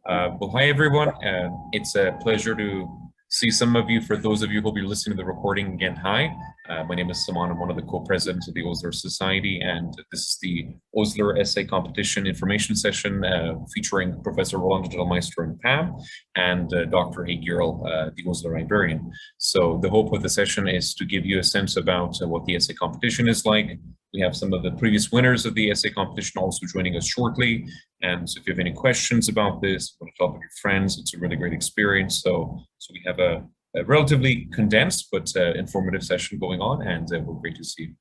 Well, hi everyone. It's a pleasure to see some of you. For those of you who will be listening to the recording, again, hi. My name is Saman. I'm one of the co-presidents of the Osler Society, and this is the Osler Essay Competition Information Session featuring Professor Rolando Del Maestro and Pam, and Dr. Hague-Yearl, the Osler Librarian. So the hope of the session is to give you a sense about what the essay competition is like. We have some of the previous winners of the essay competition also joining us shortly. And so if you have any questions about this, want to talk with your friends, it's a really great experience. So we have a relatively condensed but informative session going on, and we're great to see you.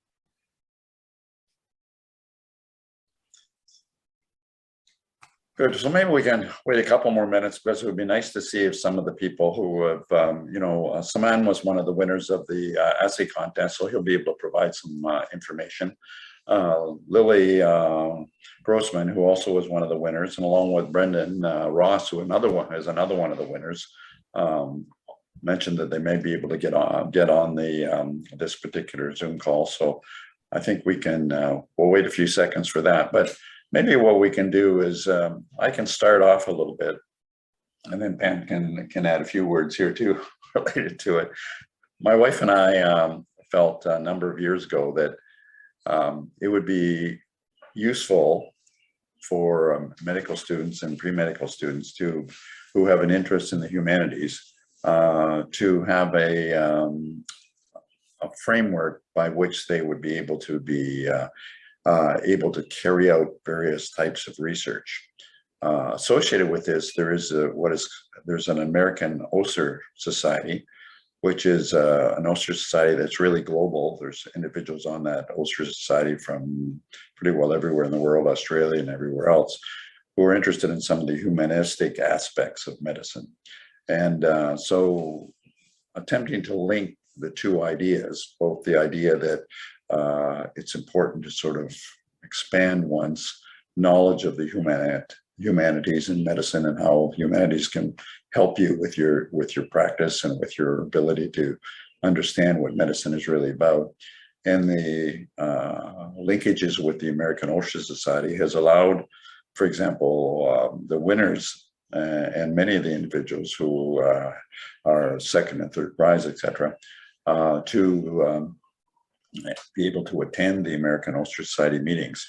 Good. So maybe we can wait a couple more minutes, because it would be nice to see if some of the people who have, Saman was one of the winners of the essay contest, so he'll be able to provide some information. Lilly Groszman, who also was one of the winners, and along with Brendan Ross, who is another one of the winners, mentioned that they may be able to get on the this particular Zoom call. So I think we can we'll wait a few seconds for that. But maybe what we can do is I can start off a little bit, and then Pam can add a few words here too related to it. My wife and I felt a number of years ago that it would be useful for medical students and pre-medical students who have an interest in the humanities to have a framework by which they would be able to carry out various types of research. Associated with this, there's an American Osler Society, which is an Osler Society that's really global. There's individuals on that Osler Society from pretty well everywhere in the world, Australia and everywhere else, who are interested in some of the humanistic aspects of medicine. And so attempting to link the two ideas, both the idea that it's important to sort of expand one's knowledge of the humanities and medicine, and how humanities can help you with your practice and with your ability to understand what medicine is really about. And the linkages with the American Osler Society has allowed, for example, the winners and many of the individuals who are second and third prize, etc., to be able to attend the American Osler Society meetings.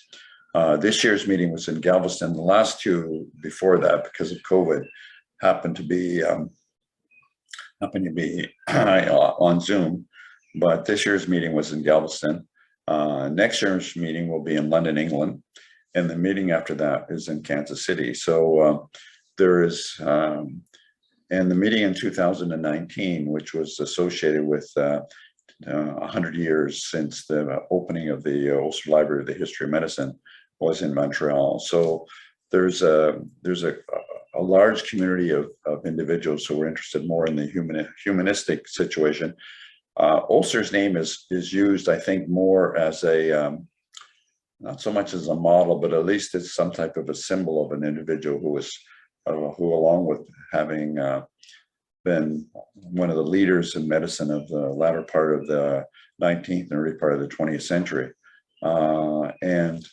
This year's meeting was in Galveston. The last two before that, because of COVID, happened to be on Zoom. But this year's meeting was in Galveston. Next year's meeting will be in London, England, and the meeting after that is in Kansas City. So there is, and the meeting in 2019, which was associated with 100 years since the opening of the Osler Library of the History of Medicine, was in Montreal. So there's a large community of individuals who are interested more in the humanistic situation. Osler's name is used, I think, more as a not so much as a model, but at least it's some type of a symbol of an individual who, along with having been one of the leaders in medicine of the latter part of the 19th and early part of the 20th century. And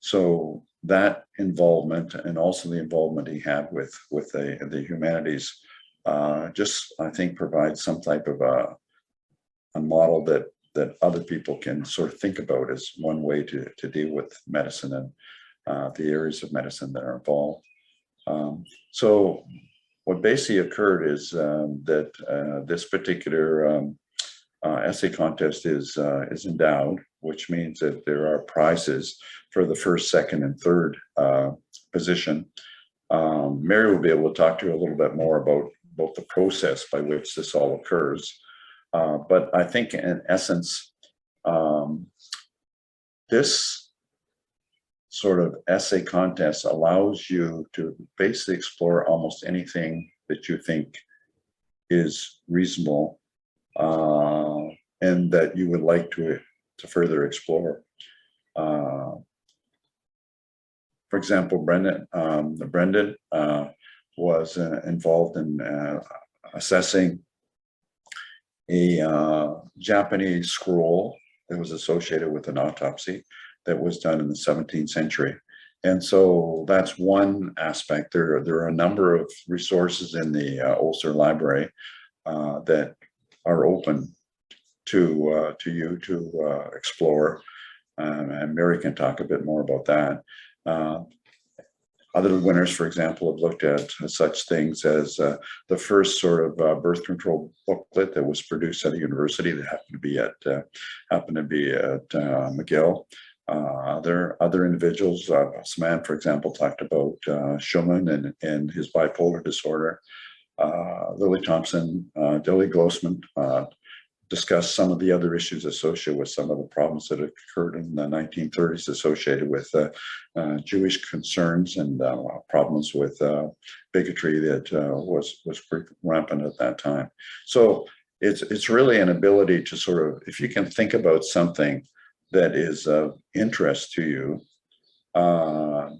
so that involvement, and also the involvement he had with the humanities, just, I think, provides some type of a model that other people can sort of think about as one way to deal with medicine and the areas of medicine that are involved. So what basically occurred is that this particular essay contest is endowed, which means that there are prizes for the first, second, and third position. Mary will be able to talk to you a little bit more about both the process by which this all occurs. But I think in essence, this sort of essay contest allows you to basically explore almost anything that you think is reasonable and that you would like to further explore. For example, Brendan was involved in assessing a Japanese scroll that was associated with an autopsy that was done in the 17th century. And so that's one aspect. There are a number of resources in the Osler Library that are open to you to explore. And Mary can talk a bit more about that. Other winners, for example, have looked at such things as the first sort of birth control booklet that was produced at a university that happened to be at McGill. Other individuals, Saman, for example, talked about Schumann and his bipolar disorder. Lilly Thompson, Dilly Groszman discussed some of the other issues associated with some of the problems that occurred in the 1930s associated with Jewish concerns and problems with bigotry that was pretty rampant at that time. So it's really an ability to sort of, if you can think about something that is of interest to you,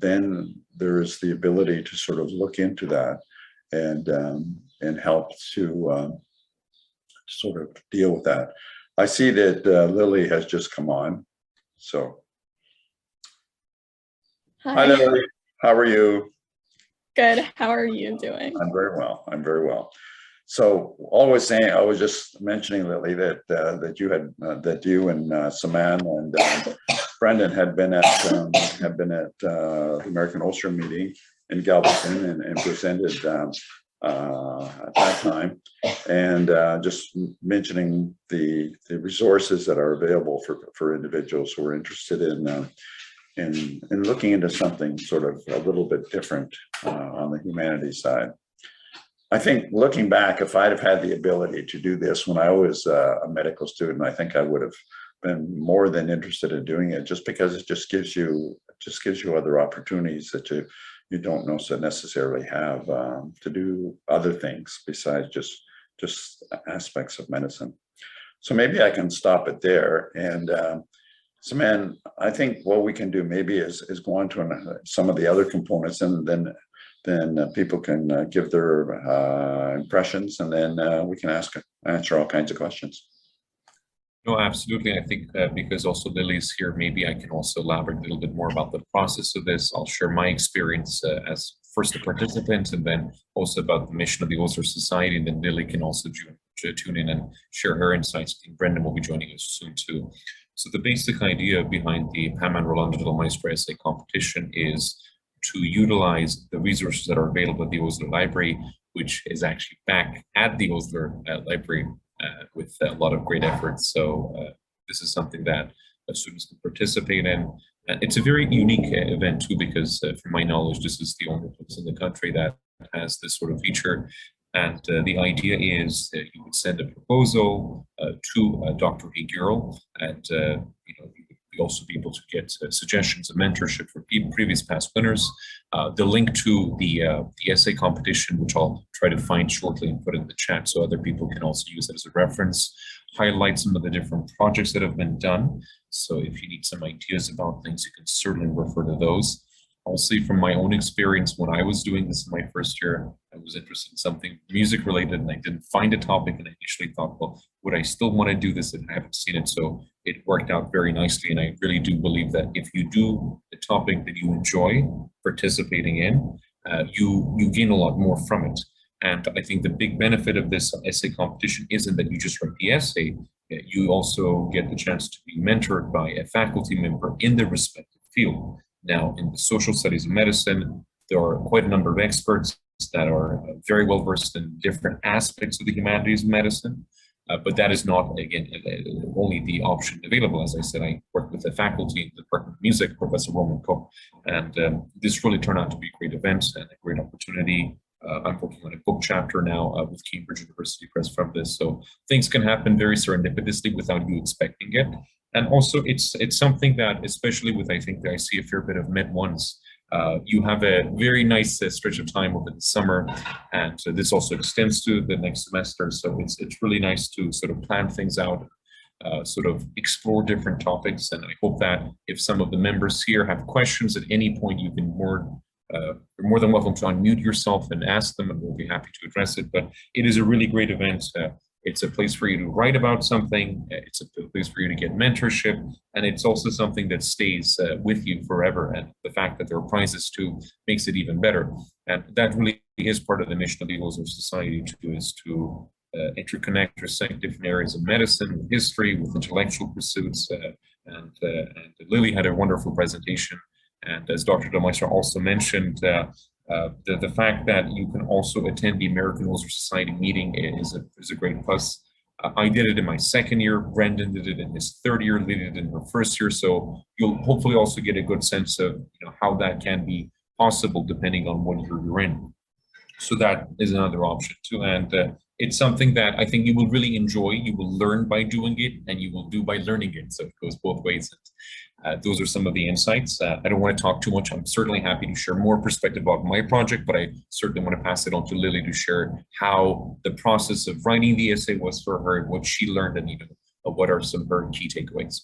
then there is the ability to sort of look into that and help to sort of deal with that. I see that Lilly has just come on. So, hi Lilly, how are you? Good. How are you doing? I'm very well. I'm very well. So, always saying, I was just mentioning, Lilly, that that you and Saman and Brendan had been at the American Osler meeting in Galveston and presented at that time, and just mentioning the resources that are available for individuals who are interested in looking into something sort of a little bit different on the humanities side. I think looking back, if I'd have had the ability to do this when I was a medical student, I think I would have been more than interested in doing it, just because it just gives you other opportunities that you don't necessarily have to do other things besides just aspects of medicine. So maybe I can stop it there. And Saman, I think what we can do maybe is go on to some of the other components, and then people can give their impressions, and then we can answer all kinds of questions. No, absolutely. I think because also Lily's here, maybe I can also elaborate a little bit more about the process of this. I'll share my experience as first a participant, and then also about the mission of the Osler Society, and then Lily can also tune in and share her insights. I think Brendan will be joining us soon too. So the basic idea behind the Pam and Rolando Del Maestro essay competition is to utilize the resources that are available at the Osler Library, which is actually back at the Osler Library with a lot of great efforts. So this is something that students can participate in. It's a very unique event too, because from my knowledge, this is the only place in the country that has this sort of feature. And the idea is that you would send a proposal to Dr. Hague-Yearl, and you would also be able to get suggestions of mentorship for previous past winners. The link to the essay competition, which I'll try to find shortly and put in the chat so other people can also use it as a reference, highlight some of the different projects that have been done. So if you need some ideas about things, you can certainly refer to those. I'll say from my own experience, when I was doing this in my first year, I was interested in something music related, and I didn't find a topic, and I initially thought, well, would I still want to do this if I haven't seen it? So it worked out very nicely, and I really do believe that if you do a topic that you enjoy participating in, you gain a lot more from it. And I think the big benefit of this essay competition isn't that you just write the essay, you also get the chance to be mentored by a faculty member in the respective field. Now, in the social studies of medicine, there are quite a number of experts that are very well versed in different aspects of the humanities of medicine, but that is not, again, only the option available. As I said, I work with the faculty in the Department of Music, Professor Roman Cook, and this really turned out to be a great event and a great opportunity. I'm working on a book chapter now with Cambridge University Press from this, so things can happen very serendipitously without you expecting it. And also, it's something that, especially with, I think that I see a fair bit of Med ones, you have a very nice stretch of time over the summer, and this also extends to the next semester. So it's really nice to sort of plan things out, sort of explore different topics. And I hope that if some of the members here have questions at any point, you can you're more than welcome to unmute yourself and ask them, and we'll be happy to address it. But it is a really great event. It's a place for you to write about something. It's a place for you to get mentorship. And it's also something that stays with you forever. And the fact that there are prizes too makes it even better. And that really is part of the mission of the Osler Society too, is to interconnect, intersect different areas of medicine, with history, with intellectual pursuits. And Lilly had a wonderful presentation. And as Dr. Del Maestro also mentioned, the fact that you can also attend the American Osler Society meeting is a great plus. I did it in my second year. Brendan did it in his third year. Lily did it in her first year. So you'll hopefully also get a good sense of how that can be possible depending on what year you're in. So that is another option too. And it's something that I think you will really enjoy. You will learn by doing it, and you will do by learning it. So it goes both ways. Those are some of the insights. I don't want to talk too much. I'm certainly happy to share more perspective about my project, but I certainly want to pass it on to Lily to share how the process of writing the essay was for her, what she learned, and even what are some of her key takeaways.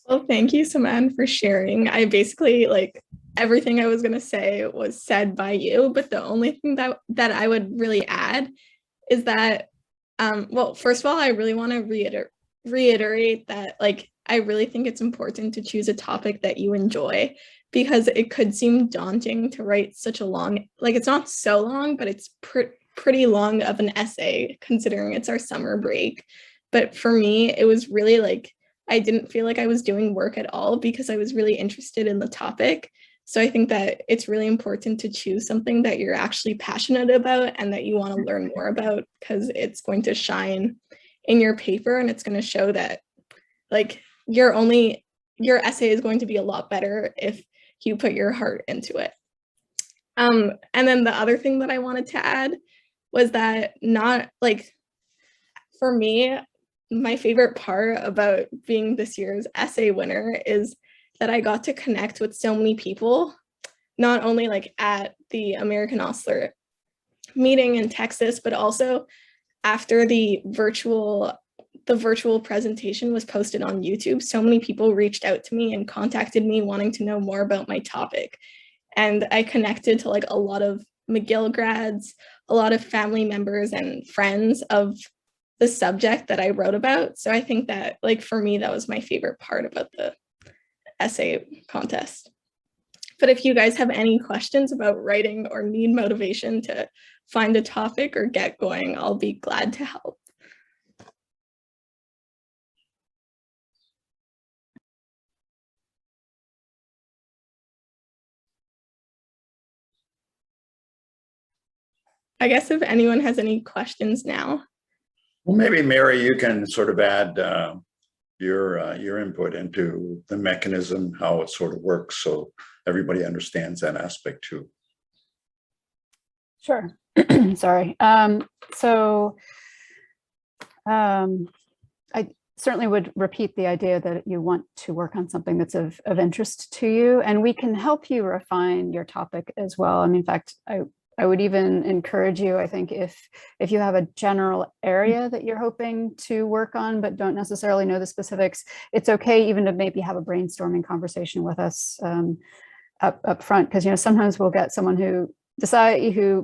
Well, thank you, Saman, for sharing. I basically, everything I was going to say was said by you, but the only thing that I would really add is that, well, first of all, I really want to reiterate that, I really think it's important to choose a topic that you enjoy, because it could seem daunting to write such a long, it's not so long, but it's pretty long of an essay considering it's our summer break. But for me, it was really I didn't feel like I was doing work at all because I was really interested in the topic. So I think that it's really important to choose something that you're actually passionate about and that you want to learn more about, because it's going to shine in your paper, and it's going to show that your essay is going to be a lot better if you put your heart into it. And then the other thing that I wanted to add was that for me, my favorite part about being this year's essay winner is that I got to connect with so many people, not only at the American Osler meeting in Texas, but also after the virtual presentation was posted on YouTube. So many people reached out to me and contacted me wanting to know more about my topic. And I connected to a lot of McGill grads, a lot of family members and friends of the subject that I wrote about. So I think that for me, that was my favorite part about the essay contest. But if you guys have any questions about writing or need motivation to find a topic or get going, I'll be glad to help. I guess if anyone has any questions now. Well, maybe Mary, you can sort of add your input into the mechanism, how it sort of works, so everybody understands that aspect too. Sure. Sorry. I certainly would repeat the idea that you want to work on something that's of interest to you, and we can help you refine your topic as well. I mean, in fact, I would even encourage you, I think, if you have a general area that you're hoping to work on, but don't necessarily know the specifics, it's okay even to maybe have a brainstorming conversation with us up front, because sometimes we'll get someone who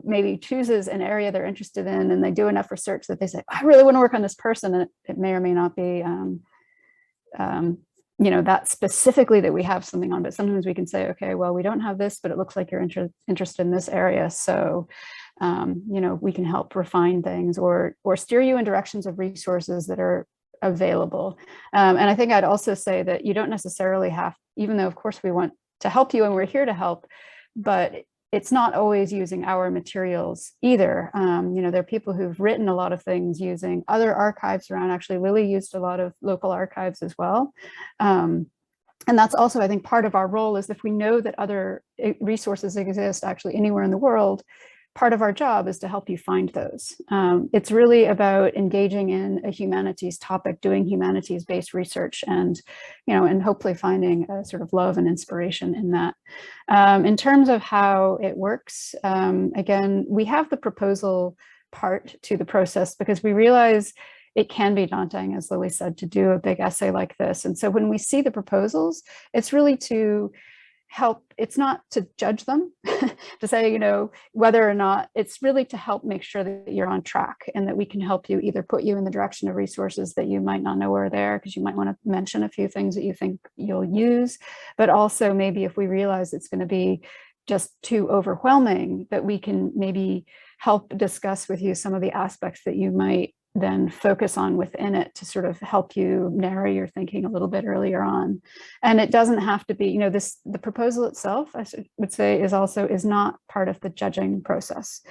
maybe chooses an area they're interested in, and they do enough research that they say, I really want to work on this person, and it may or may not be that specifically that we have something on. But sometimes we can say, okay, well, we don't have this, but it looks like you're interested in this area, so we can help refine things or steer you in directions of resources that are available. And I think I'd also say that you don't necessarily have, even though of course we want to help you and we're here to help, but it's not always using our materials either. There are people who've written a lot of things using other archives around. Actually, Lilly used a lot of local archives as well. And that's also, I think, part of our role is if we know that other resources exist actually anywhere in the world, part of our job is to help you find those. It's really about engaging in a humanities topic, doing humanities-based research, and hopefully finding a sort of love and inspiration in that. In terms of how it works, again, we have the proposal part to the process because we realize it can be daunting, as Lily said, to do a big essay like this. And so when we see the proposals, it's really to help, it's not to judge them, to say, you know, whether or not, it's really to help make sure that you're on track and that we can help you, either put you in the direction of resources that you might not know are there, because you might want to mention a few things that you think you'll use, but also maybe if we realize it's going to be just too overwhelming, that we can maybe help discuss with you some of the aspects that you might then focus on within it to sort of help you narrow your thinking a little bit earlier on. And it doesn't have to be, you know, the proposal itself, I would say, is not part of the judging process.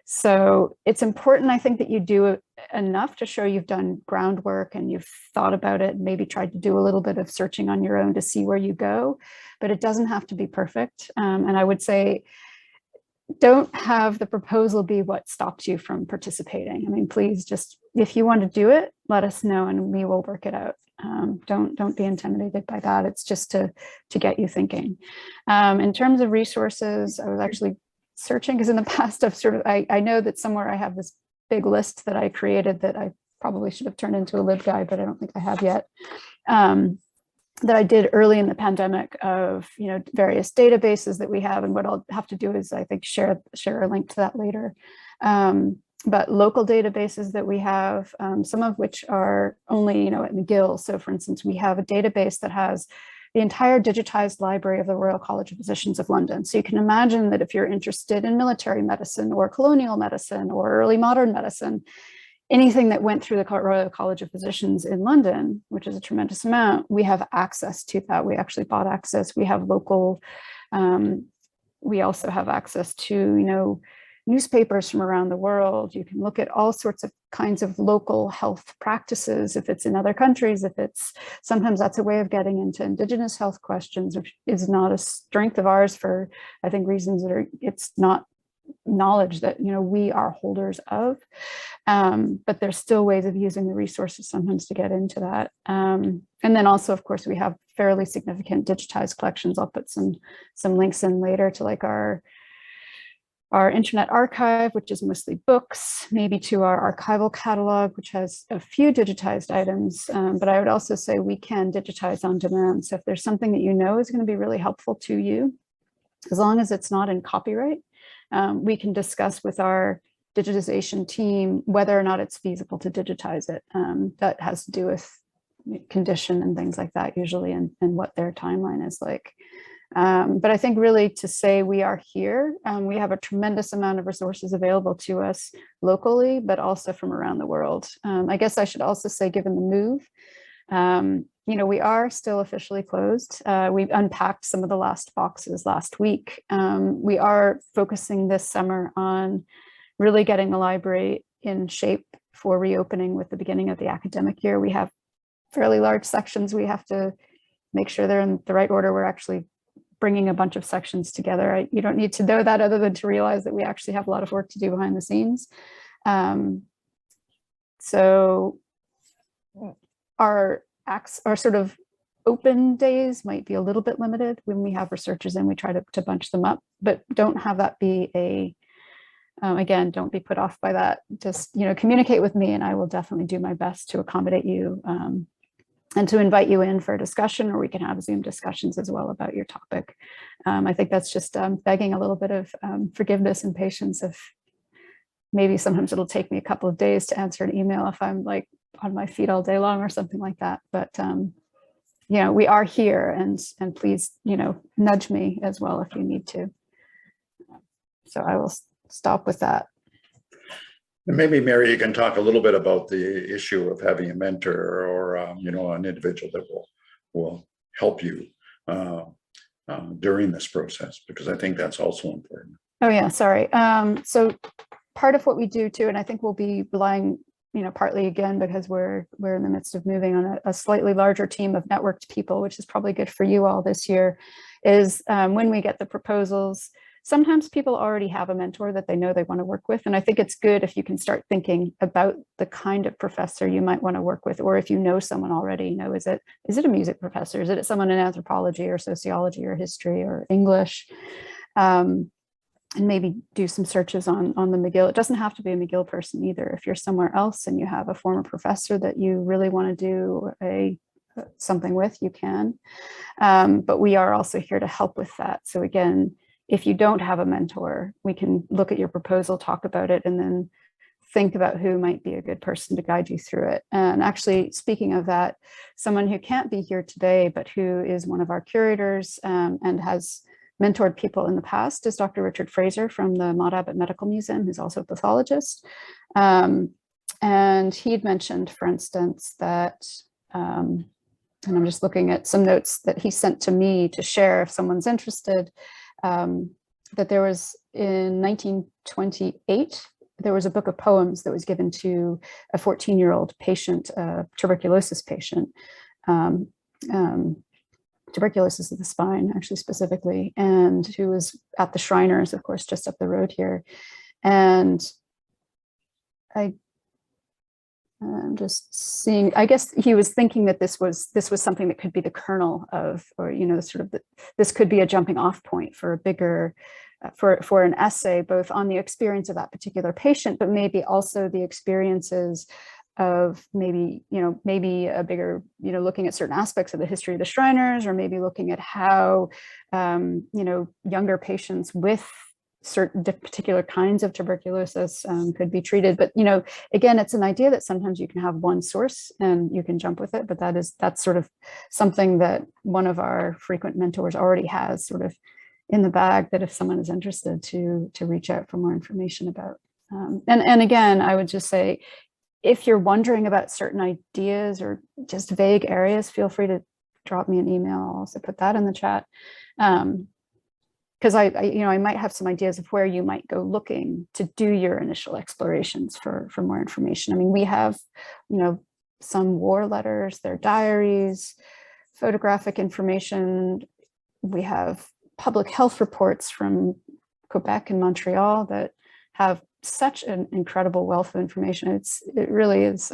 So it's important, I think, that you do enough to show you've done groundwork and you've thought about it, and maybe tried to do a little bit of searching on your own to see where you go, but it doesn't have to be perfect. And I would say, don't have the proposal be what stops you from participating. I mean, please just, if you want to do it, let us know and we will work it out. Don't be intimidated by that. It's just to get you thinking. In terms of resources, I was actually searching, because in the past I know that somewhere I have this big list that I created that I probably should have turned into a LibGuide, but I don't think I have yet. That I did early in the pandemic of, you know, various databases that we have. And what I'll have to do is, I think, share a link to that later. But local databases that we have, some of which are only, you know, at McGill. So for instance, we have a database that has the entire digitized library of the Royal College of Physicians of London. So you can imagine that if you're interested in military medicine or colonial medicine or early modern medicine, anything that went through the Royal College of Physicians in London, which is a tremendous amount, we have access to that. We actually bought access. We have local, we also have access to, you know, newspapers from around the world. You can look at all sorts of kinds of local health practices if it's in other countries, if it's, sometimes that's a way of getting into Indigenous health questions, which is not a strength of ours for, I think, reasons that are, it's not knowledge that, you know, we are holders of, but there's still ways of using the resources sometimes to get into that. And then also, of course, we have fairly significant digitized collections. I'll put some links in later to like our internet archive, which is mostly books, maybe to our archival catalog, which has a few digitized items, but I would also say we can digitize on demand. So if there's something that you know is going to be really helpful to you, as long as it's not in copyright, we can discuss with our digitization team whether or not it's feasible to digitize it. That has to do with condition and things like that usually, and what their timeline is like. But I think really to say we are here, we have a tremendous amount of resources available to us locally, but also from around the world. I guess I should also say, given the move, you know, we are still officially closed. We unpacked some of the last boxes last week. We are focusing this summer on really getting the library in shape for reopening with the beginning of the academic year. We have fairly large sections. We have to make sure they're in the right order. We're actually bringing a bunch of sections together. You don't need to know that other than to realize that we actually have a lot of work to do behind the scenes. So our sort of open days might be a little bit limited. When we have researchers in, we try to bunch them up, but don't have that be a, again, don't be put off by that. Just, you know, communicate with me and I will definitely do my best to accommodate you and to invite you in for a discussion, or we can have Zoom discussions as well about your topic. I think that's just begging a little bit of forgiveness and patience. If maybe sometimes it'll take me a couple of days to answer an email if I'm like on my feet all day long or something like that. But, you know, we are here, and please, you know, nudge me as well if you need to. So I will stop with that. And maybe, Mary, you can talk a little bit about the issue of having a mentor or, you know, an individual that will help you during this process, because I think that's also important. Oh yeah, sorry. So part of what we do too, and I think we'll be relying, you know, partly again, because we're in the midst of moving on a slightly larger team of networked people, which is probably good for you all this year, is when we get the proposals, sometimes people already have a mentor that they know they want to work with. And I think it's good if you can start thinking about the kind of professor you might want to work with, or if you know someone already, you know, is it a music professor? Is it someone in anthropology or sociology or history or English? And maybe do some searches on the McGill. It doesn't have to be a McGill person either. If you're somewhere else and you have a former professor that you really want to do a something with, you can. But we are also here to help with that. So again, if you don't have a mentor, we can look at your proposal, talk about it, and then think about who might be a good person to guide you through it. And actually, speaking of that, someone who can't be here today, but who is one of our curators and has mentored people in the past is Dr. Richard Fraser from the Maud Abbott Medical Museum, who's also a pathologist. And he'd mentioned, for instance, that, and I'm just looking at some notes that he sent to me to share if someone's interested, that there was in 1928, there was a book of poems that was given to a 14-year-old patient, tuberculosis patient, tuberculosis of the spine, actually specifically, and who was at the Shriners, of course, just up the road here. And I'm just seeing, I guess he was thinking that this was something that could be the kernel of, or, you know, sort of this could be a jumping off point for a bigger, for an essay, both on the experience of that particular patient, but maybe also the experiences of maybe, you know, maybe a bigger, you know, looking at certain aspects of the history of the Shriners, or maybe looking at how, you know, younger patients with certain particular kinds of tuberculosis could be treated. But, you know, again, it's an idea that sometimes you can have one source and you can jump with it, but that's sort of something that one of our frequent mentors already has sort of in the bag, that if someone is interested to reach out for more information about. And again, I would just say, if you're wondering about certain ideas or just vague areas, feel free to drop me an email. I'll also put that in the chat. Because I might have some ideas of where you might go looking to do your initial explorations for more information. I mean, we have, you know, some war letters, their diaries, photographic information. We have public health reports from Quebec and Montreal that have such an incredible wealth of information. It really is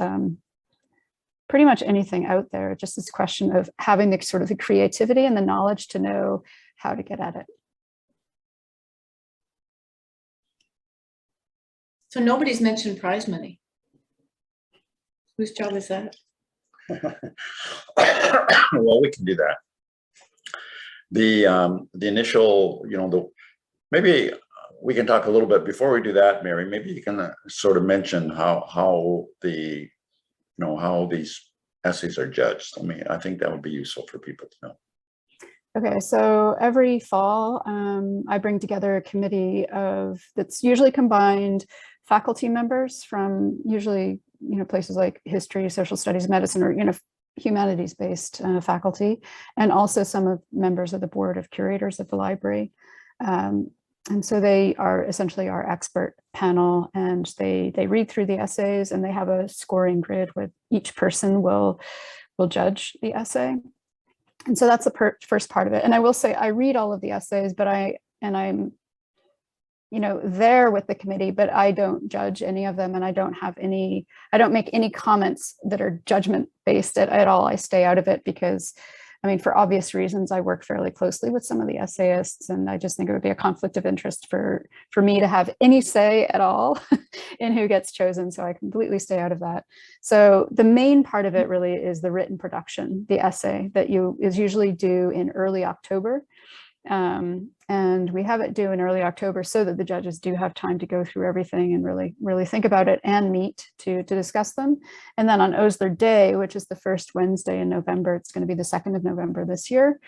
pretty much anything out there. Just this question of having the sort of the creativity and the knowledge to know how to get at it. So nobody's mentioned prize money. Whose job is that? Well, we can do that. The initial, you know, maybe we can talk a little bit before we do that, Mary. Maybe you can sort of mention how these essays are judged. I think that would be useful for people to know. Okay, so every fall, I bring together a committee that's usually combined faculty members from usually, you know, places like history, social studies, medicine, or, you know, humanities-based faculty, and also some members of the board of curators of the library. And so they are essentially our expert panel, and they read through the essays, and they have a scoring grid where each person will judge the essay. And so that's the first part of it. And I will say, I read all of the essays, but I'm, you know, there with the committee, but I don't judge any of them, and I don't make any comments that are judgment based at all. I stay out of it because, I mean, for obvious reasons, I work fairly closely with some of the essayists, and I just think it would be a conflict of interest for me to have any say at all in who gets chosen. So I completely stay out of that. So the main part of it really is the written production, the essay that is usually due in early October. And we have it due in early October so that the judges do have time to go through everything and really think about it and meet to discuss them. And then on Osler Day, which is the first Wednesday in November, it's going to be the 2nd of November this year,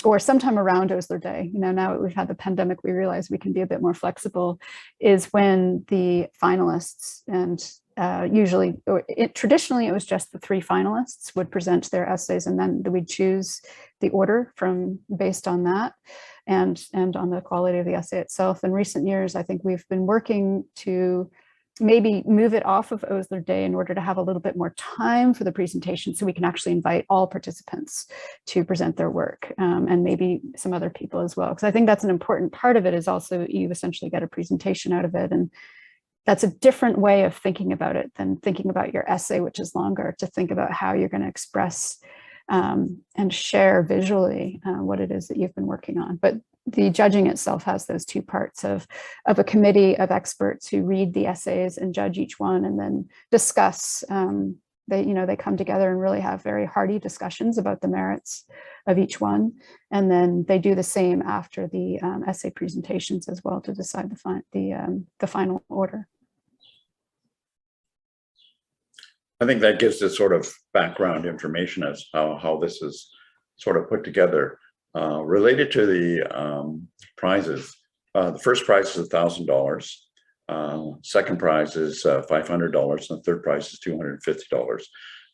or sometime around Osler Day. You know, now that we've had the pandemic, we realize we can be a bit more flexible, is when the finalists, and traditionally it was just the 3 finalists would present their essays, and then we'd choose the order based on that and on the quality of the essay itself. In recent years, I think we've been working to maybe move it off of Osler Day in order to have a little bit more time for the presentation, so we can actually invite all participants to present their work, and maybe some other people as well. Because I think that's an important part of it, is also you essentially get a presentation out of it. And that's a different way of thinking about it than thinking about your essay, which is longer, to think about how you're going to express and share visually what it is that you've been working on. But the judging itself has those 2 parts of a committee of experts who read the essays and judge each one, and then discuss they come together and really have very hearty discussions about the merits of each one. And then they do the same after the essay presentations as well to decide the final order. I think that gives the sort of background information as how this is sort of put together. Related to the prizes, the first prize is $1,000. Second prize is $500, and the third prize is $250.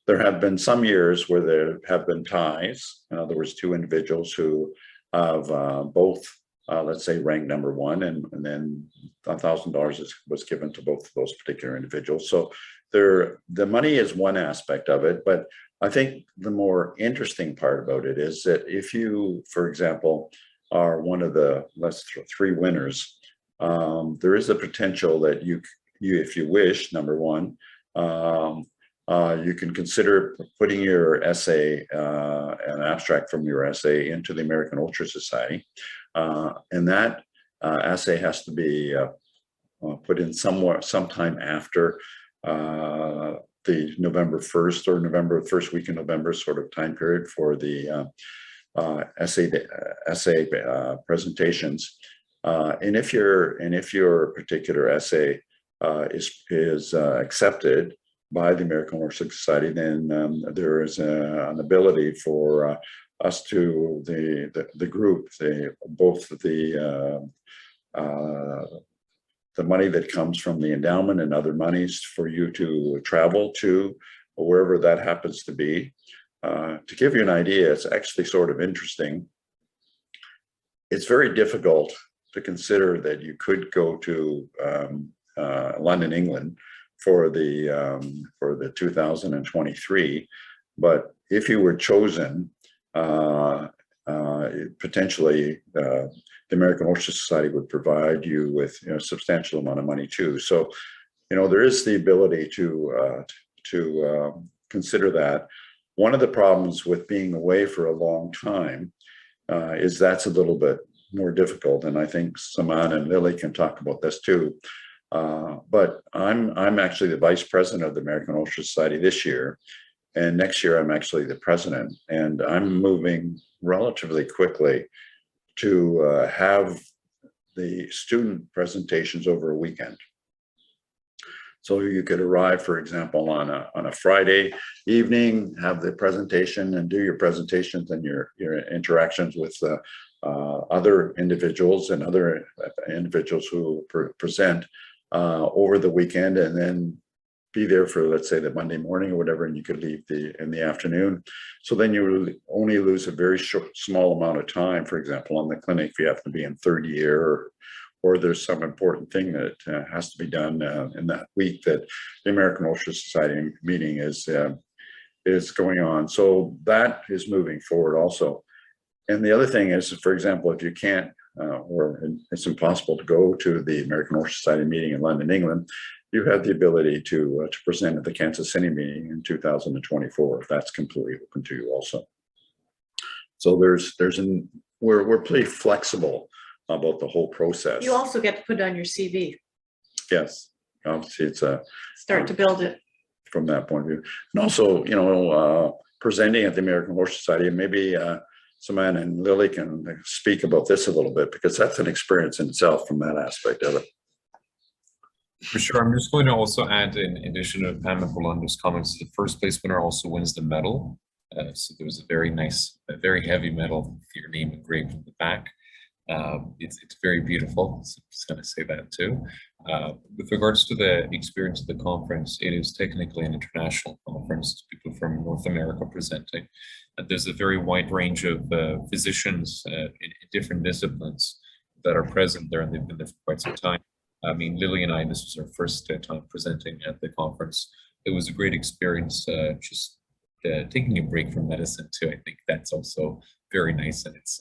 There have been some years where there have been ties. In other words, two individuals who have both, let's say, ranked number one, and then $1,000 was given to both of those particular individuals. So the money is one aspect of it, but I think the more interesting part about it is that if you, for example, are one of the three winners, there is a potential that you, if you wish, number one, you can consider putting your essay, an abstract from your essay, into the American Osler Society, and that essay has to be put in sometime after the November 1st or November first week in November sort of time period for the essay presentations. And if your particular essay is accepted by the American Osler Society, then there is an ability for us to the group, both the money that comes from the endowment and other monies for you to travel to wherever that happens to be. To give you an idea, it's actually sort of interesting. It's very difficult to consider that you could go to London, England for the 2023, but if you were chosen, potentially the American Osler Society would provide you with a substantial amount of money too. So, there is the ability to consider that. One of the problems with being away for a long time is that's a little bit more difficult, and I think Saman and Lilly can talk about this too. But I'm actually the vice president of the American Osler Society this year, and next year I'm actually the president, and I'm moving relatively quickly to have the student presentations over a weekend. So you could arrive, for example, on a Friday evening, have the presentation and do your presentations and your interactions with other individuals and other individuals who present over the weekend, and then be there for, let's say, the Monday morning or whatever, and you could leave in the afternoon. So then you only lose a very small amount of time, for example, on the clinic if you have to be in third year, or there's some important thing that has to be done in that week that the American Osler Society meeting is going on. So that is moving forward also. And the other thing is, for example, if you can't, or it's impossible to go to the American Osler Society meeting in London, England, you have the ability to present at the Kansas City meeting in 2024, if that's completely open to you also. So we're pretty flexible about the whole process. You also get to put it on your CV. Yes, obviously it's Start to build it. from that point of view. And also, presenting at the American Osler Society, and maybe Saman and Lilly can speak about this a little bit, because that's an experience in itself from that aspect of it. For sure. I'm just going to also add, in addition to Pam and Rolando's comments, the first place winner also wins the medal. So there was a very nice, very heavy medal with your name engraved in the back. It's very beautiful. So I'm just going to say that too. With regards to the experience of the conference, it is technically an international conference. People from North America presenting. There's a very wide range of physicians in different disciplines that are present there, and they've been there for quite some time. I mean, Lilly and I, this was our first time presenting at the conference. It was a great experience, just taking a break from medicine too. I think that's also very nice, and it's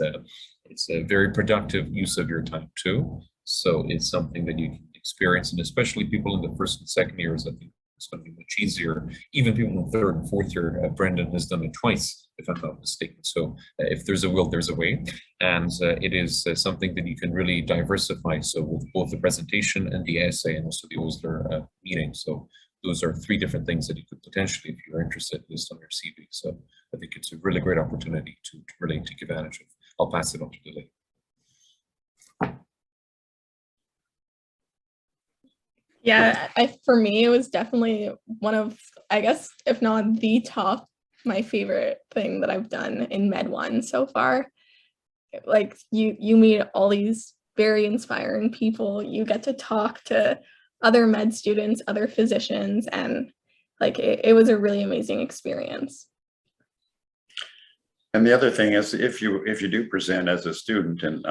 a very productive use of your time too. So it's something that you can experience, and especially people in the first and second years, I think it's going to be much easier. Even people in third and fourth year, Brendan has done it twice, if I'm not mistaken. So if there's a will, there's a way. And it is something that you can really diversify. So with both the presentation and the essay, and also the Osler meeting. So those are 3 different things that you could potentially, if you're interested, list on your CV. So I think it's a really great opportunity to really take advantage of. I'll pass it on to Lilly. Yeah, for me, it was definitely one of, I guess, if not the top, my favorite thing that I've done in Med 1 so far. Like you meet all these very inspiring people. You get to talk to other med students, other physicians, and like it was a really amazing experience. And the other thing is, if you do present as a student and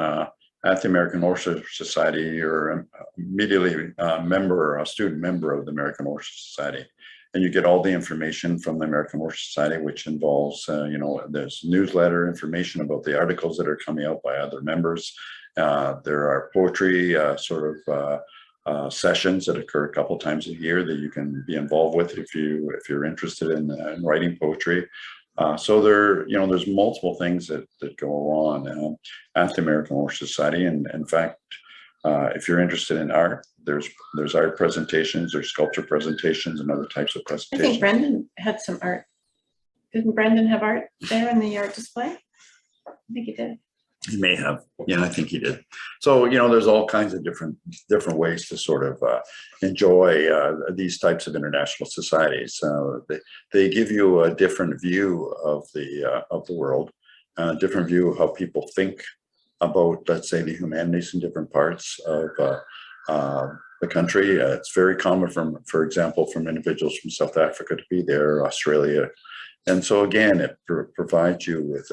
at the American Osler Society, you're immediately a student member of the American Osler Society, and you get all the information from the American Osler Society, which involves, there's newsletter information about the articles that are coming out by other members. There are poetry sessions that occur a couple times a year that you can be involved with if you're interested in writing poetry. So there's multiple things that go on at the American Osler Society, and in fact, if you're interested in art, there's art presentations, there's sculpture presentations, and other types of I presentations. think Brendan had some art. Didn't Brendan have art there in the art display? I think he did. He may have. Yeah, I think he did. So, there's all kinds of different ways to sort of enjoy these types of international societies. They give you a different view of the world, a different view of how people think about, let's say, the humanities in different parts of the country. It's very common, for example, from individuals from South Africa to be there, Australia. And so again, it provides you with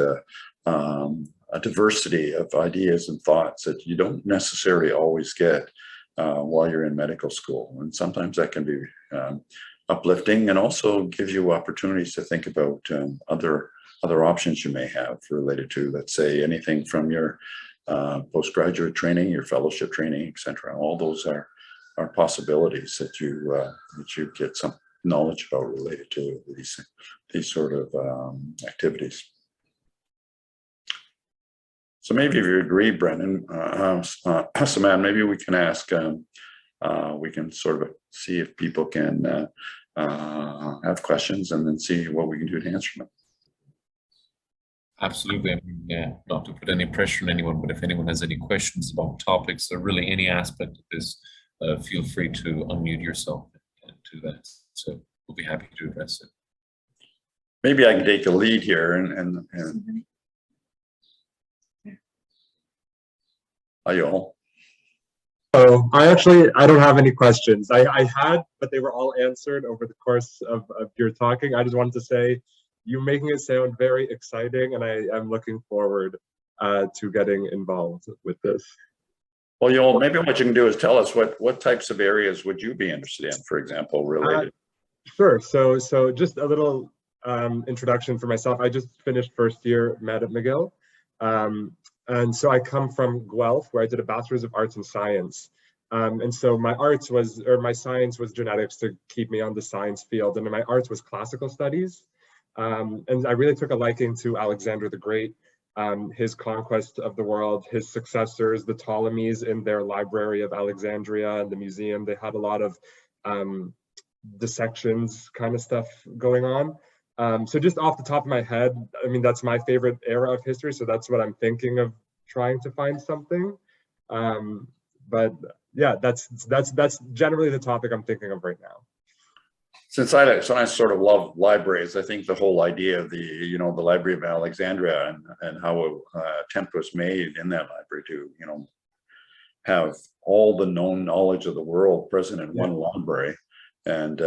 a diversity of ideas and thoughts that you don't necessarily always get while you're in medical school. And sometimes that can be uplifting, and also gives you opportunities to think about other options you may have related to, let's say, anything from your postgraduate training, your fellowship training, etc. All those are possibilities that you get some knowledge about related to these sort of activities. So maybe if you agree, Brendan, Saman, maybe we can ask, we can sort of see if people can have questions, and then see what we can do to answer them. Absolutely. I mean, yeah, not to put any pressure on anyone, but if anyone has any questions about topics or really any aspect of this, feel free to unmute yourself and do that. So we'll be happy to address it. Maybe I can take the lead here and Hague-Yearl. So I don't have any questions. I had, but they were all answered over the course of your talking. I just wanted to say, you're making it sound very exciting, and I am looking forward to getting involved with this. Well, Yoel, maybe what you can do is tell us what types of areas would you be interested in, for example, related? Sure. So just a little introduction for myself. I just finished first year med at McGill. And so I come from Guelph, where I did a Bachelor's of Arts and Science. And so my science was genetics, to keep me on the science field. And my arts was classical studies. And I really took a liking to Alexander the Great, his conquest of the world, his successors, the Ptolemies in their library of Alexandria and the museum. They had a lot of dissections kind of stuff going on. So just off the top of my head, I mean, that's my favorite era of history. So that's what I'm thinking of trying to find something. But yeah, that's generally the topic I'm thinking of right now. Since I sort of love libraries, I think the whole idea of the Library of Alexandria and how an attempt was made in that library to, have all the known knowledge of the world present in one library, and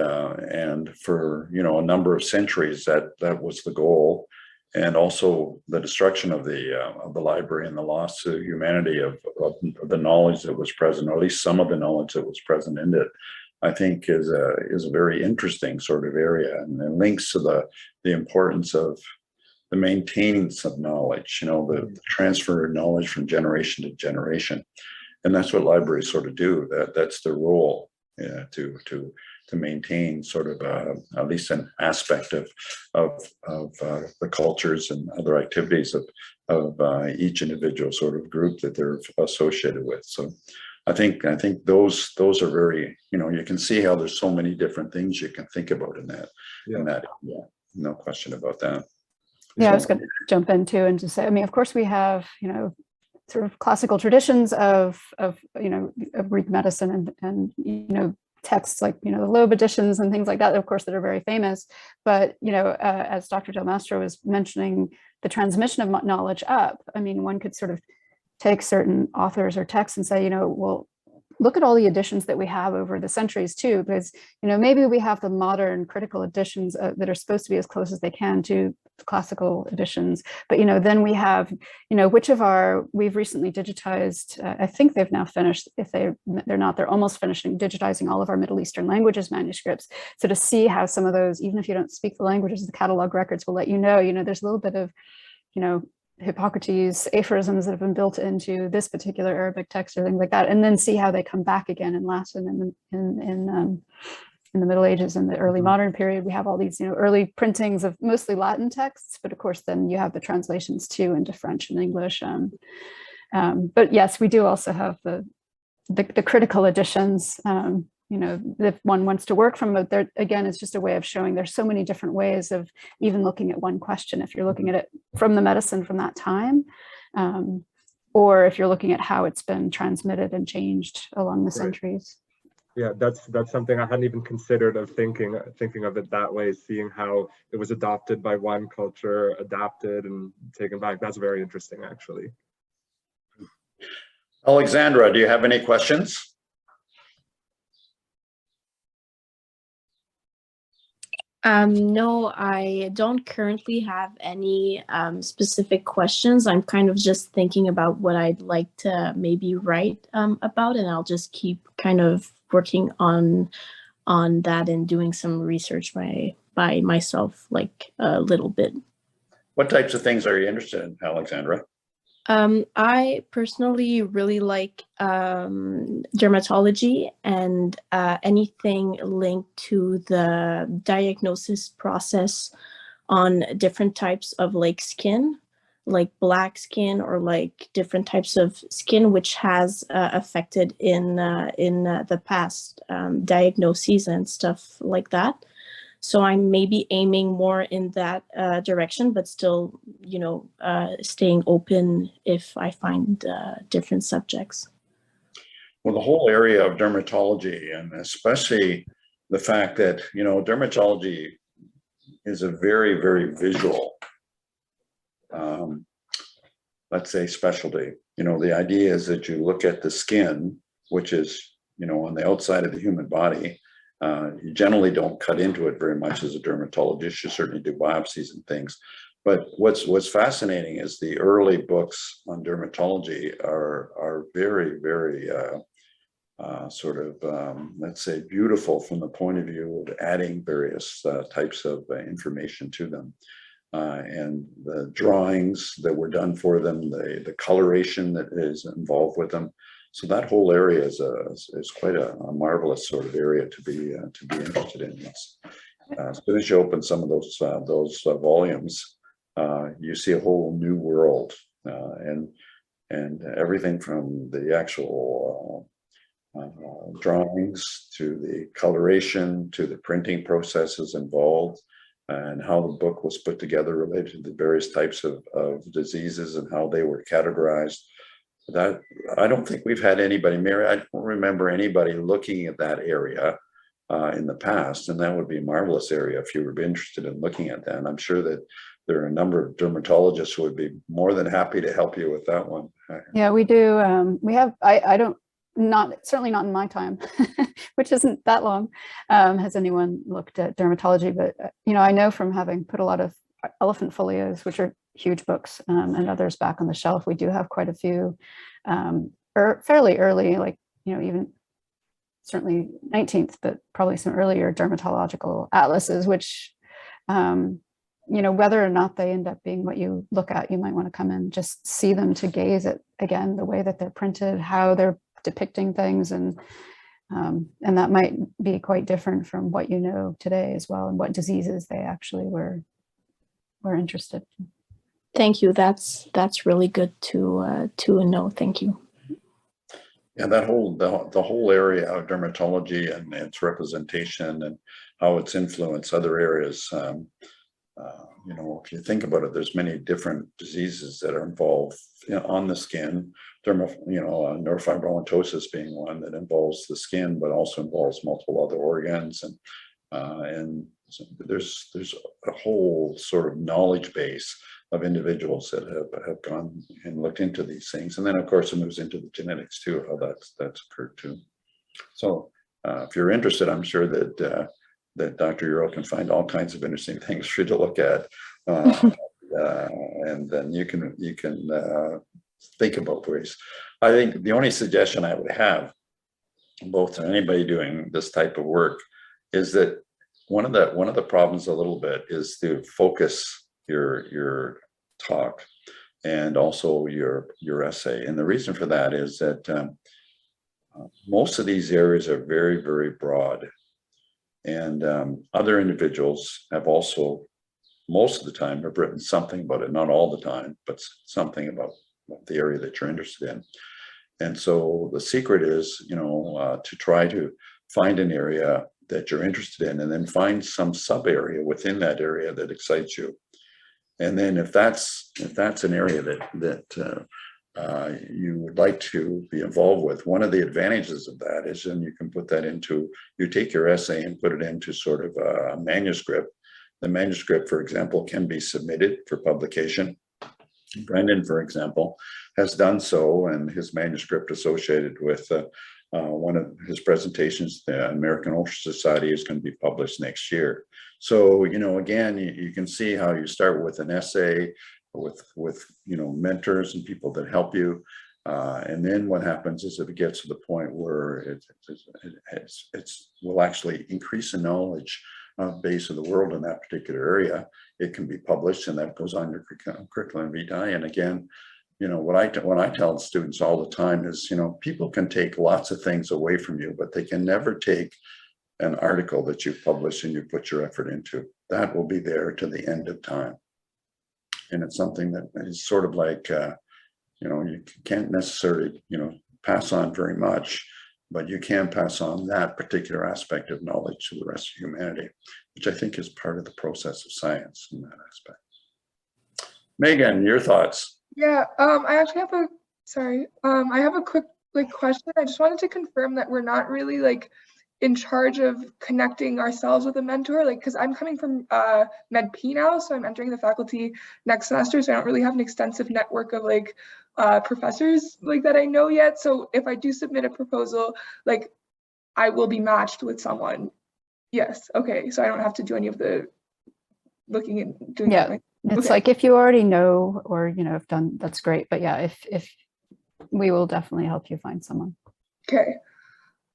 for a number of centuries that was the goal, and also the destruction of the library and the loss to humanity of the knowledge that was present, or at least some of the knowledge that was present in it, I think is a very interesting sort of area, and it links to the importance of the maintenance of knowledge, the transfer of knowledge from generation to generation. And that's what libraries sort of do. That's their role, to maintain sort of at least an aspect of the cultures and other activities of each individual sort of group that they're associated with. So I think those are very, you can see how there's so many different things you can think about in that. Yeah, no question about that. Yeah, I was going to jump in too and just say, I mean, of course we have, sort of classical traditions of Greek medicine and texts like, the Loeb editions and things like that, of course, that are very famous. But, as Dr. Del Maestro was mentioning, the transmission of knowledge up, I mean, one could sort of take certain authors or texts and say, well, look at all the editions that we have over the centuries too, because, maybe we have the modern critical editions that are supposed to be as close as they can to classical editions. But, then we have, we've recently digitized, I think they've now finished, if they're not, they're almost finishing digitizing all of our Middle Eastern languages manuscripts. So to see how some of those, even if you don't speak the languages, the catalog records will let there's a little bit of, Hippocrates aphorisms that have been built into this particular Arabic text or things like that, and then see how they come back again in Latin in the Middle Ages and the early modern period. We have all these, early printings of mostly Latin texts, but of course, then you have the translations too into French and English. But yes, we do also have the critical editions. If one wants to work from it, there again, it's just a way of showing there's so many different ways of even looking at one question. If you're looking at it from the medicine from that time, or if you're looking at how it's been transmitted and changed along the centuries. Yeah, that's something I hadn't even considered of thinking of it that way, seeing how it was adopted by one culture, adapted and taken back. That's very interesting, actually. Alexandra, do you have any questions? No, I don't currently have any specific questions. I'm kind of just thinking about what I'd like to maybe write about, and I'll just keep kind of working on that and doing some research by myself, like a little bit. What types of things are you interested in, Alexandra? I personally really like dermatology and anything linked to the diagnosis process on different types of like skin, like black skin or like different types of skin, which has affected in the past diagnoses and stuff like that. So I'm maybe aiming more in that direction, but still, staying open if I find different subjects. Well, the whole area of dermatology, and especially the fact that, dermatology is a very, very visual, let's say, specialty. The idea is that you look at the skin, which is, on the outside of the human body. You generally don't cut into it very much as a dermatologist. You certainly do biopsies and things. But what's fascinating is the early books on dermatology are very, very let's say, beautiful from the point of view of adding various types of information to them. And the drawings that were done for them, the coloration that is involved with them. So that whole area is quite a marvelous sort of area to be interested in. As soon as you open some of those volumes, you see a whole new world, and everything from the actual drawings to the coloration to the printing processes involved, and how the book was put together related to the various types of diseases and how they were categorized. That I don't think we've had anybody, Mary, I don't remember anybody looking at that area in the past, and that would be a marvelous area if you were interested in looking at that. And I'm sure that there are a number of dermatologists who would be more than happy to help you with that one. Yeah, we do. We have, certainly not in my time, which isn't that long, has anyone looked at dermatology, but, I know from having put a lot of elephant folios, which are huge books, and others back on the shelf, we do have quite a few fairly early, like, even certainly 19th, but probably some earlier dermatological atlases, which, whether or not they end up being what you look at, you might want to come and just see them to gaze at, again, the way that they're printed, how they're depicting things, and that might be quite different from what you know today as well, and what diseases they actually were interested in. Thank you. That's really good to know. Thank you. Yeah, that whole the whole area of dermatology and its representation and how it's influenced other areas. You know, if you think about it, there's many different diseases that are involved, you know, on the skin. Neurofibromatosis being one that involves the skin, but also involves multiple other organs, and so there's a whole sort of knowledge base of individuals that have gone and looked into these things, and then of course it moves into the genetics too, how that's occurred too. So if you're interested, I'm sure that that Dr. Yearl can find all kinds of interesting things for you to look at, and then you can think about ways. I think the only suggestion I would have, both to anybody doing this type of work, is that one of the problems a little bit is to focus your talk and also your essay. And the reason for that is that most of these areas are very, very broad. And other individuals have also, most of the time, have written something about it, not all the time, but something about the area that you're interested in. And so the secret is, you know, to try to find an area that you're interested in, and then find some sub area within that area that excites you. And then if that's an area that you would like to be involved with, one of the advantages of that is then you can put that into, you take your essay and put it into sort of a manuscript. The manuscript, for example, can be submitted for publication. Brendan, for example, has done so, and his manuscript associated with one of his presentations, the American Osler Society, is going to be published next year. So, you know, again, you can see how you start with an essay, with you know, mentors and people that help you, and then what happens is if it gets to the point where it will actually increase the knowledge base of the world in that particular area, it can be published, and that goes on your curriculum vitae. And again, you know, what I tell students all the time is, you know, people can take lots of things away from you, but they can never take an article that you publish and you put your effort into. That will be there to the end of time. And it's something that is sort of like, you know, you can't necessarily, you know, pass on very much, but you can pass on that particular aspect of knowledge to the rest of humanity, which I think is part of the process of science in that aspect. Megan, your thoughts? Yeah, I actually have I have a quick question. I just wanted to confirm that we're not really in charge of connecting ourselves with a mentor, because I'm coming from Med P now, so I'm entering the faculty next semester, so I don't really have an extensive network of professors that I know yet. So if I do submit a proposal, I will be matched with someone. Yes, okay, so I don't have to do any of the looking and doing. Yeah, it's okay. If you already know or have done, that's great. But yeah, if we will definitely help you find someone. Okay.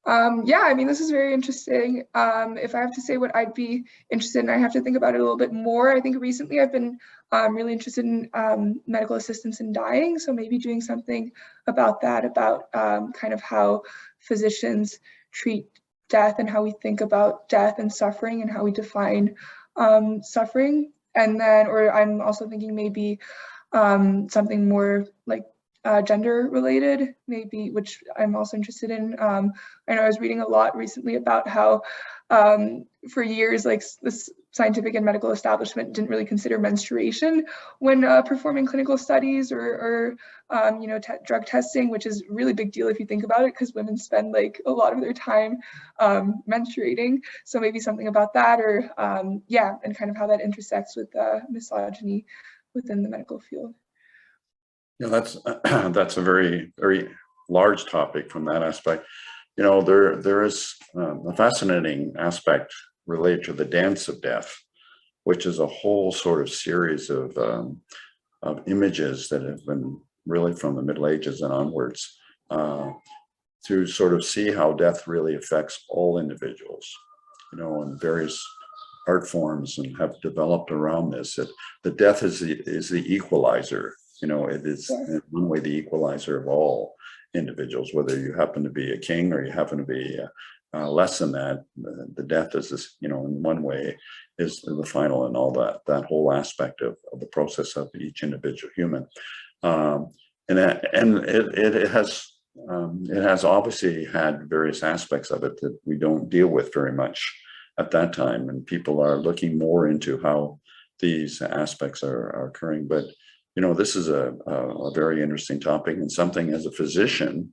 Yeah, I mean, this is very interesting. If I have to say what I'd be interested in, I have to think about it a little bit more. I think recently I've been really interested in medical assistance in dying. So maybe doing something about that, about kind of how physicians treat death and how we think about death and suffering and how we define suffering. And then, or I'm also thinking maybe something more gender related, maybe, which I'm also interested in. I know I was reading a lot recently about how for years this scientific and medical establishment didn't really consider menstruation when performing clinical studies or drug testing, which is a really big deal if you think about it, because women spend a lot of their time menstruating. So maybe something about that, or yeah, and kind of how that intersects with misogyny within the medical field. Yeah, that's a very, very large topic from that aspect. There is a fascinating aspect related to the dance of death, which is a whole sort of series of images that have been really from the Middle Ages and onwards to sort of see how death really affects all individuals, in various art forms, and have developed around this. That the death is the equalizer. It is in one way the equalizer of all individuals, whether you happen to be a king or you happen to be less than that. The death is this, in one way, is the final and all that whole aspect of the process of each individual human. And it has it has obviously had various aspects of it that we don't deal with very much at that time, and people are looking more into how these aspects are occurring. But you know, this is a very interesting topic, and something as a physician,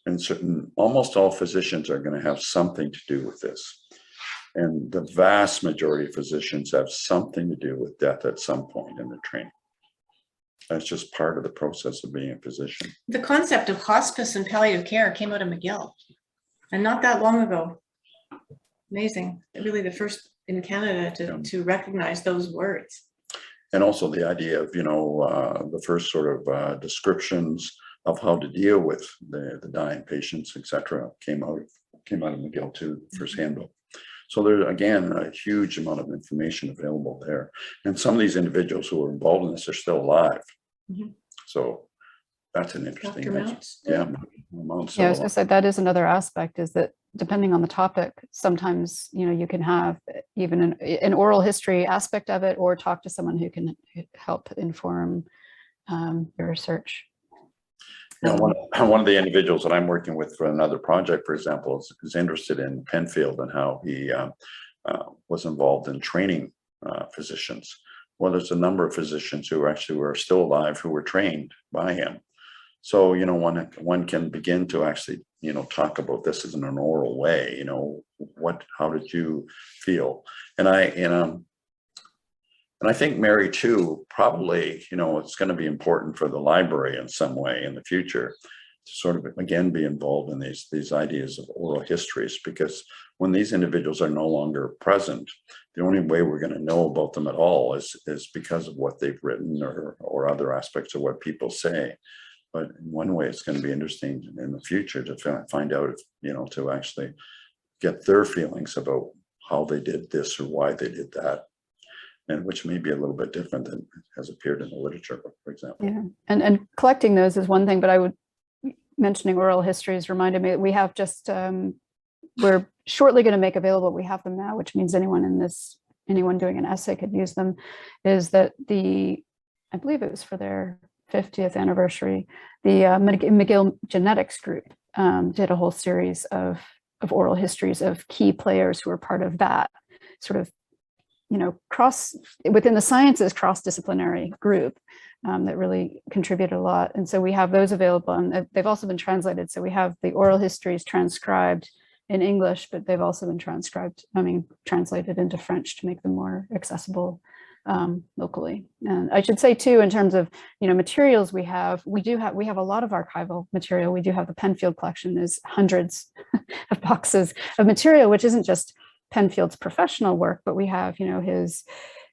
and certain almost all physicians are going to have something to do with this. And the vast majority of physicians have something to do with death at some point in their training. That's just part of the process of being a physician. The concept of hospice and palliative care came out of McGill, and not that long ago. Amazing. Really the first in Canada to recognize those words. And also the idea of, you know, the first sort of descriptions of how to deal with the dying patients, etc., came out of McGill too, first handbook. So there's, again, a huge amount of information available there. And some of these individuals who are involved in this are still alive. Mhm. So that's an interesting Dr. Mounts. Yeah, Yeah, I was gonna say that is another aspect, is that depending on the topic, sometimes, you know, you can have even an oral history aspect of it, or talk to someone who can help inform your research. You know, one of the individuals that I'm working with for another project, for example, is interested in Penfield and how he was involved in training physicians. Well, there's a number of physicians who actually were still alive who were trained by him. So, you know, one can begin to actually, you know, talk about this as in an oral way. You know, how did you feel? And I think, Mary, too, probably, you know, it's going to be important for the library in some way in the future to sort of, again, be involved in these ideas of oral histories, because when these individuals are no longer present, the only way we're going to know about them at all is because of what they've written or other aspects of what people say. But in one way, it's going to be interesting in the future to find out, if, you know, to actually get their feelings about how they did this or why they did that. And which may be a little bit different than has appeared in the literature, for example. Yeah, and collecting those is one thing, but I would, mentioning oral histories reminded me that we have just, we're shortly going to make available, we have them now, which means anyone doing an essay could use them, is that I believe it was for their 50th anniversary, the McGill Genetics group did a whole series of oral histories of key players who were part of that sort of, you know, within the sciences, cross-disciplinary group that really contributed a lot. And so we have those available, and they've also been translated. So we have the oral histories transcribed in English, but they've also been translated into French to make them more accessible locally. And I should say too, in terms of, you know, materials we have a lot of archival material. We do have the Penfield collection. There's hundreds of boxes of material, which isn't just Penfield's professional work, but we have, you know,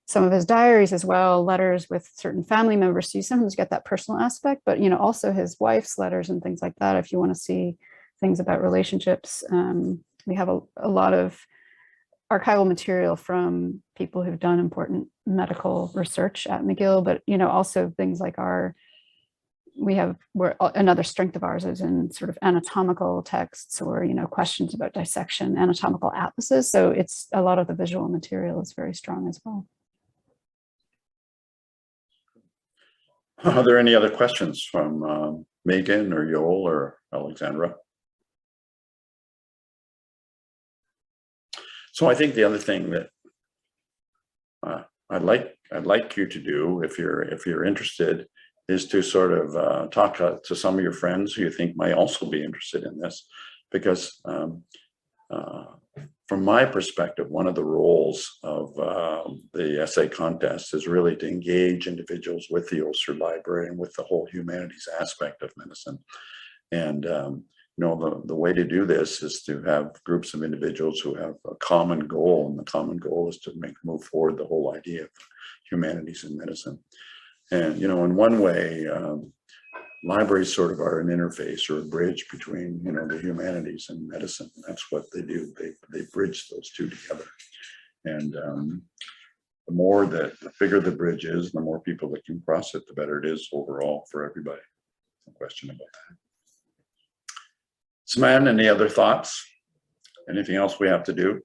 some of his diaries as well, letters with certain family members. So you sometimes get that personal aspect, but, you know, also his wife's letters and things like that. If you want to see things about relationships, we have a lot of archival material from people who've done important medical research at McGill, but, you know, also things like another strength of ours is in sort of anatomical texts, or, you know, questions about dissection, anatomical atlases. So it's a lot of the visual material is very strong as well. Are there any other questions from Megan or Yoel or Alexandra? So I think the other thing that I'd like you to do, if you're interested, is to sort of talk to some of your friends who you think might also be interested in this, because from my perspective, one of the roles of the essay contest is really to engage individuals with the Osler Library and with the whole humanities aspect of medicine. And you know, the way to do this is to have groups of individuals who have a common goal, and the common goal is to move forward the whole idea of humanities in medicine. And, you know, in one way, libraries sort of are an interface or a bridge between, you know, the humanities and medicine. That's what they do. They bridge those two together. And the bigger the bridge is, the more people that can cross it, the better it is overall for everybody. No question about that. Saman, any other thoughts? Anything else we have to do?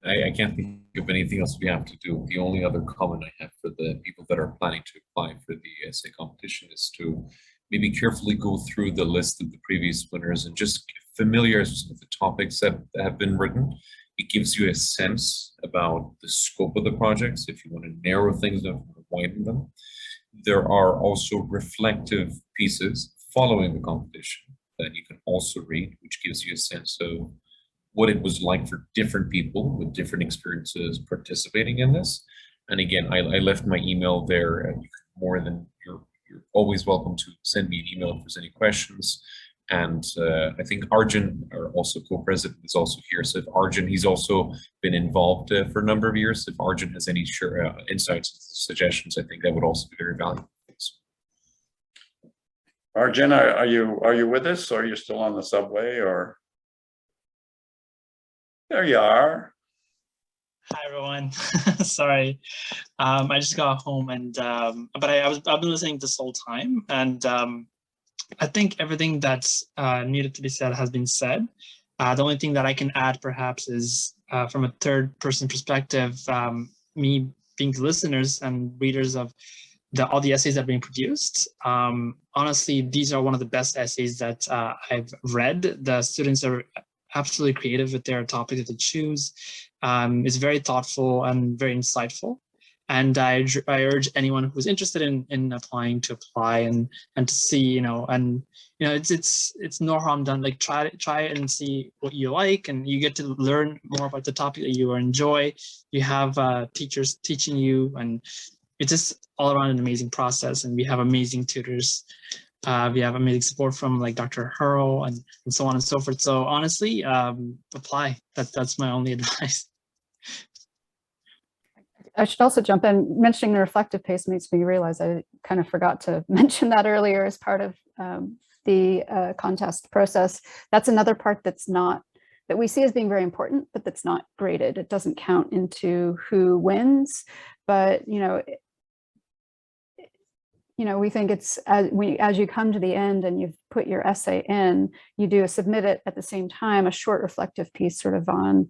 I can't think of anything else we have to do. The only other comment I have for the people that are planning to apply for the essay competition is to maybe carefully go through the list of the previous winners and just familiarize yourself with the topics that have been written. It gives you a sense about the scope of the projects, if you want to narrow things down or widen them. There are also reflective pieces following the competition that you can also read, which gives you a sense of what it was like for different people with different experiences participating in this. And again, I left my email there, and you're always welcome to send me an email if there's any questions. And I think Arjun, or also co-president, is also here. So if Arjun, he's also been involved for a number of years. If Arjun has any insights, suggestions, I think that would also be very valuable. Arjun, are you with us, or are you still on the subway, or? There you are. Hi everyone. Sorry, I just got home, and but I've been listening this whole time, and I think everything that's needed to be said has been said. The only thing that I can add perhaps is from a third person perspective, me being the listeners and readers of all the essays that are being produced. Honestly, these are one of the best essays that I've read. The students are absolutely creative with their topics that they choose. It's very thoughtful and very insightful. And I urge anyone who's interested in applying to apply and to see, it's no harm done. Like try it and see what you like, and you get to learn more about the topic that you enjoy. You have teachers teaching you, and it's just all around an amazing process. And we have amazing tutors. We have amazing support from like Dr. Hurl and so on and so forth. So honestly, apply. That's my only advice. I should also jump in. Mentioning the reflective pace makes me realize I kind of forgot to mention that earlier as part of the contest process. That's another part that we see as being very important, but that's not graded. It doesn't count into who wins, but we think it's as you come to the end and you've put your essay in, you do submit it at the same time, a short reflective piece sort of on,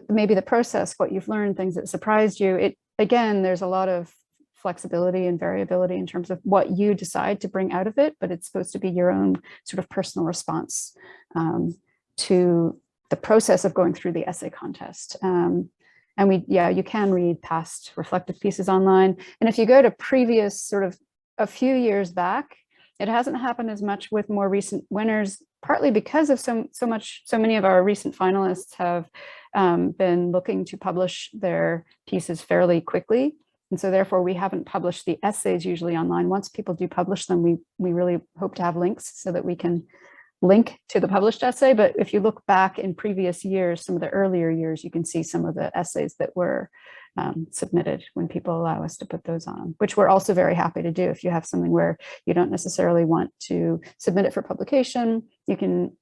maybe the process, what you've learned, things that surprised you. Again, there's a lot of flexibility and variability in terms of what you decide to bring out of it, but it's supposed to be your own sort of personal response to the process of going through the essay contest. And you can read past reflective pieces online. And if you go to previous sort of a few years back, it hasn't happened as much with more recent winners, partly because of so many of our recent finalists have been looking to publish their pieces fairly quickly. And so therefore we haven't published the essays usually online. Once people do publish them, we really hope to have links so that we can link to the published essay. But if you look back in previous years, some of the earlier years, you can see some of the essays that were submitted when people allow us to put those on, which we're also very happy to do. If you have something where you don't necessarily want to submit it for publication, you can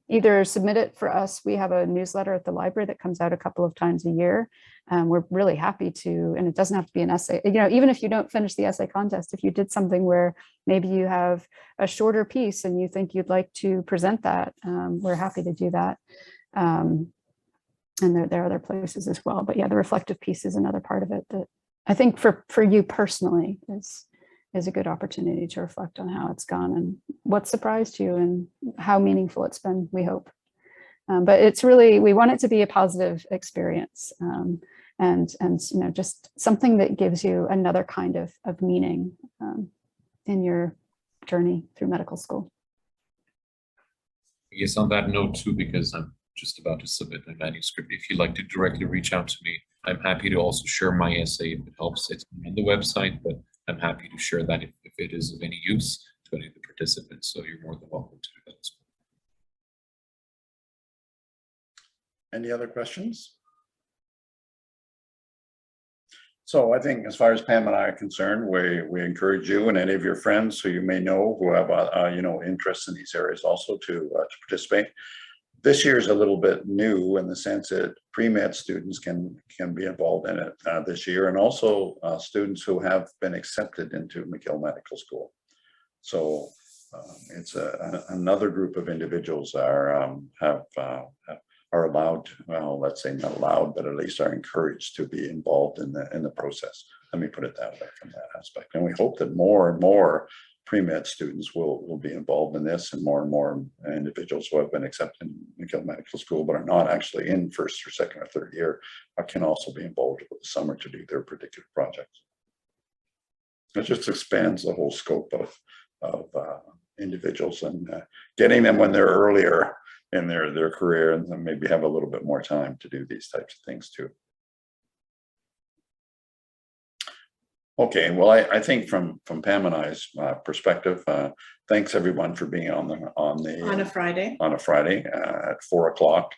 either submit it for us. We have a newsletter at the library that comes out a couple of times a year. We're really happy to, and it doesn't have to be an essay. Even if you don't finish the essay contest, if you did something where maybe you have a shorter piece and you think you'd like to present that, we're happy to do that. And there are other places as well. But yeah, the reflective piece is another part of it that I think for you personally is a good opportunity to reflect on how it's gone and what surprised you and how meaningful it's been, we hope. But it's really, we want it to be a positive experience and just something that gives you another kind of meaning in your journey through medical school. Yes, on that note too, because I'm just about to submit my manuscript, if you'd like to directly reach out to me, I'm happy to also share my essay if it helps. It's on the website, but I'm happy to share that if it is of any use to any of the participants. So you're more than welcome to do that as well. Any other questions? So I think as far as Pam and I are concerned, we encourage you and any of your friends who you may know who have interest in these areas also to participate. This year is a little bit new in the sense that pre-med students can be involved in it this year, and also students who have been accepted into McGill Medical School. So it's another group of individuals are allowed, well, let's say not allowed, but at least are encouraged to be involved in the process. Let me put it that way from that aspect. And we hope that more and more pre-med students will be involved in this, and more individuals who have been accepted in McGill Medical School but are not actually in first or second or third year can also be involved with the summer to do their particular projects. It just expands the whole scope of individuals, and getting them when they're earlier in their career, and then maybe have a little bit more time to do these types of things too. Okay, well, I think from Pam and I's perspective, thanks everyone for being on a Friday. On a Friday at 4 o'clock,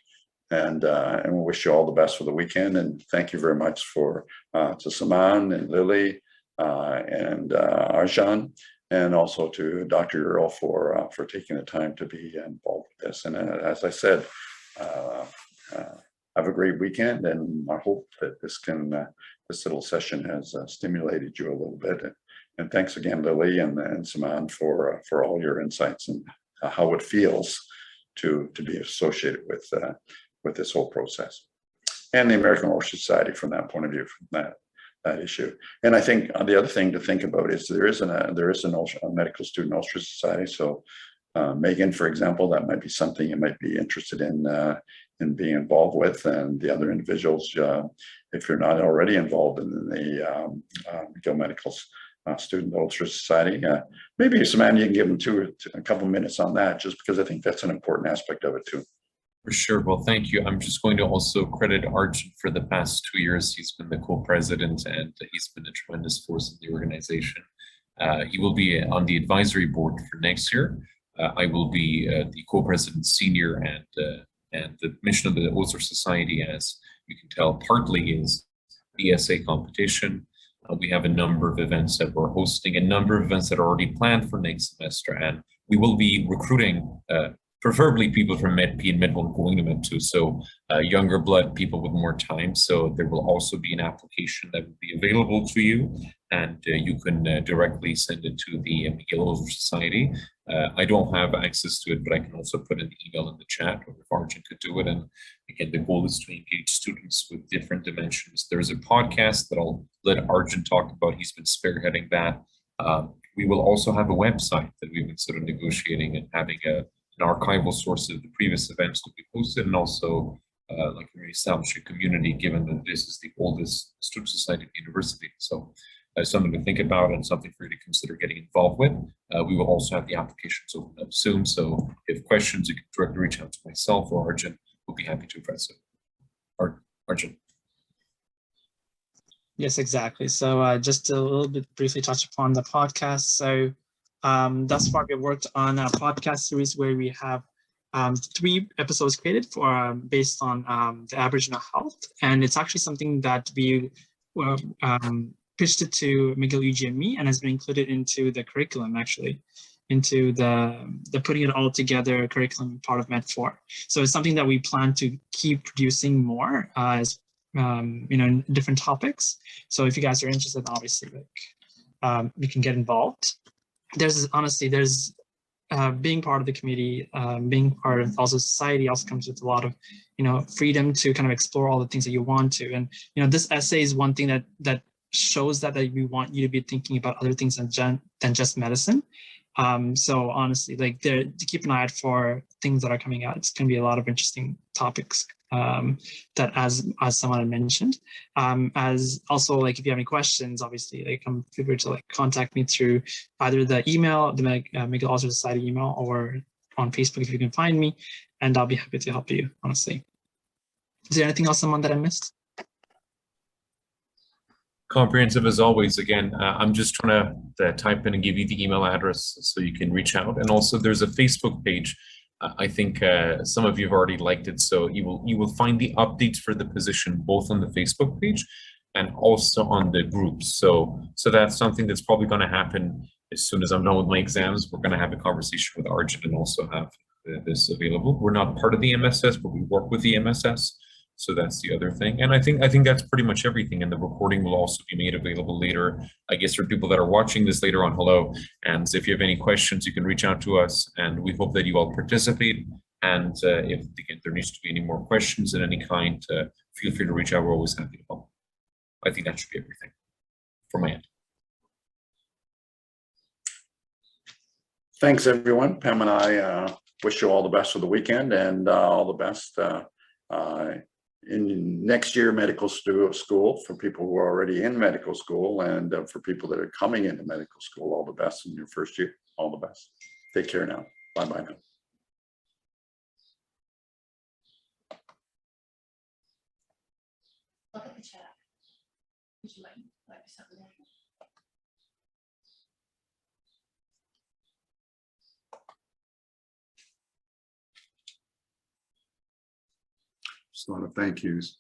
and we wish you all the best for the weekend. And thank you very much to Saman and Lilly and Arjan, and also to Dr. Yearl for taking the time to be involved with this. And as I said, have a great weekend, and I hope that this little session has stimulated you a little bit. And thanks again, Lilly and Saman, for all your insights and how it feels to be associated with this whole process, and the American Osler Society from that point of view, from that issue. And I think the other thing to think about is there is a medical student Osler Society. So Megan, for example, that might be something you might be interested in being involved with, and the other individuals, if you're not already involved in the McGill Medical Student Osler Society, maybe Saman, you can give them a couple minutes on that, just because I think that's an important aspect of it too. For sure. Well, thank you. I'm just going to also credit Arjun for the past 2 years. He's been the co-president, and he's been a tremendous force in the organization. He will be on the advisory board for next year. I will be the co-president senior, and the mission of the Osler Society, as you can tell, partly is the essay competition. We have a number of events that we're hosting, a number of events that are already planned for next semester, and we will be recruiting preferably people from Med-P and Med-1 going to Med-2, so younger blood, people with more time. So there will also be an application that will be available to you, and you can directly send it to the McGill Osler Society. I don't have access to it, but I can also put an email in the chat, or if Arjun could do it. And again, the goal is to engage students with different dimensions. There's a podcast that I'll let Arjun talk about. He's been spearheading that. We will also have a website that we've been sort of negotiating and having an archival source of the previous events that we posted, and also like we establish a community, given that this is the oldest student society at the university. So something to think about and something for you to consider getting involved with. We will also have the applications open up soon. So if questions, you can directly reach out to myself or Arjun. We'll be happy to address it. Arjun. Yes, exactly. So just a little bit briefly touch upon the podcast. So thus far, we've worked on a podcast series where we have 3 episodes created for based on the Aboriginal health, and it's actually something that we pitched it to McGill UGME and has been included into the curriculum, actually, into the putting it all together curriculum part of Med4. So it's something that we plan to keep producing more as in different topics. So if you guys are interested, obviously, like you can get involved. There's being part of the committee, being part of also society also comes with a lot of, freedom to kind of explore all the things that you want to. And, this essay is one thing that shows that we want you to be thinking about other things than just medicine. So honestly, like to keep an eye out for things that are coming out. It's going to be a lot of interesting topics that as someone had mentioned. As also, like, if you have any questions, obviously, like, feel free to contact me through either the email, the McGill Osler Society email, or on Facebook if you can find me, and I'll be happy to help you, honestly. Is there anything else, someone that I missed? Comprehensive as always. Again, I'm just trying to type in and give you the email address so you can reach out. And also there's a Facebook page. I think some of you have already liked it, so you will find the updates for the position both on the Facebook page and also on the groups. So that's something that's probably going to happen as soon as I'm done with my exams. We're going to have a conversation with Arjun and also have this available. We're not part of the MSS, but we work with the MSS. So that's the other thing. And I think that's pretty much everything. And the recording will also be made available later, I guess, for people that are watching this later on. Hello. And if you have any questions, you can reach out to us, and we hope that you all participate. And if there needs to be any more questions in any kind, feel free to reach out. We're always happy to help. I think that should be everything from my end. Thanks, everyone. Pam and I wish you all the best for the weekend and all the best in next year medical school for people who are already in medical school, and for people that are coming into medical school, all the best in your first year. All the best. Take care now. Bye-bye now. Look at the chat. Would you like something? Just a lot of thank yous.